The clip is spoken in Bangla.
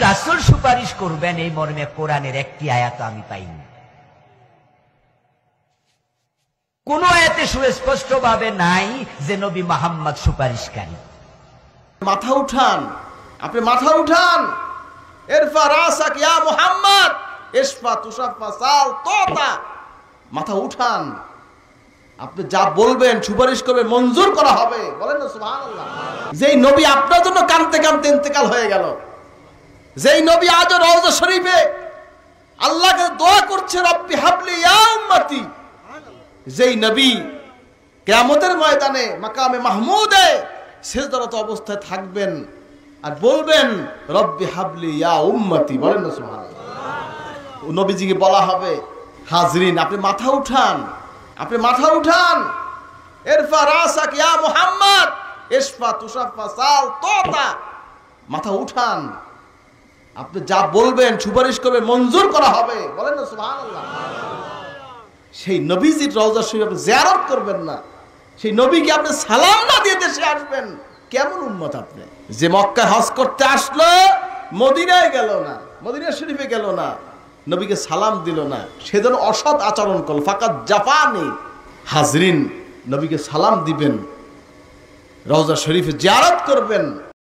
রাসূল সুপারিশ করবেন এই মর্মে কোরআনের একটি আয়াত আমি পাইনি। কোন আয়াতে সুস্পষ্ট ভাবে নাই যে নবী মুহাম্মদ সুপারিশকারী। মাথা উঠান, আপনি মাথা উঠান। ইরফা রাসাক ইয়া মুহাম্মদ ইশফা তুশাফা সাল তোতা। মাথা উঠান, আপনি যা বলবেন সুপারিশ করবে মঞ্জুর করা হবে। বলেন না সুবহানাল্লাহ। যেই নবী আপনার জন্য কাঁদতে কাঁদতে ইন্তেকাল হয়ে গেল, যেই নবী আজ রওজা শরীফে আল্লাহকে দোয়া করছে রব্বি হাবলি ইয়া উম্মতি, যেই নবী কিয়ামতের ময়দানে মাকামে মাহমুদে সিজদারত অবস্থায় থাকবেন আর বলবেন রব্বি হাবলি ইয়া উম্মতি। বলেন না সুবহানাল্লাহ। নবীজিকে বলা হবে হাজরিন আপনি মাথা উঠান, আপনি মাথা উঠান। ইরফা রাসাক ইয়া মুহাম্মদ ইশফা তুশাফা সাল তোতা। মাথা উঠান, আপনি যা বলবেন সুপারিশ করবে মঞ্জুর করা হবে। বলেন না সুবহানাল্লাহ। সেই নবীজির রওজা শরীফ আপনি জিয়ারত করবেন না, সেই নবীকে আপনি সালাম না দিয়ে দেশে আসবেন, কেমন উম্মত আপনি? যে মক্কায় হজ করতে আসলো মদিনায় গেল না, মদিনা শরীফে গেল না, নবীকে সালাম দিল না, সেজন্য অসৎ আচরণ করল। ফাকাত জাফানি। হাজরিন নবীকে সালাম দিবেন, রওজা শরীফে জিয়ারত করবেন,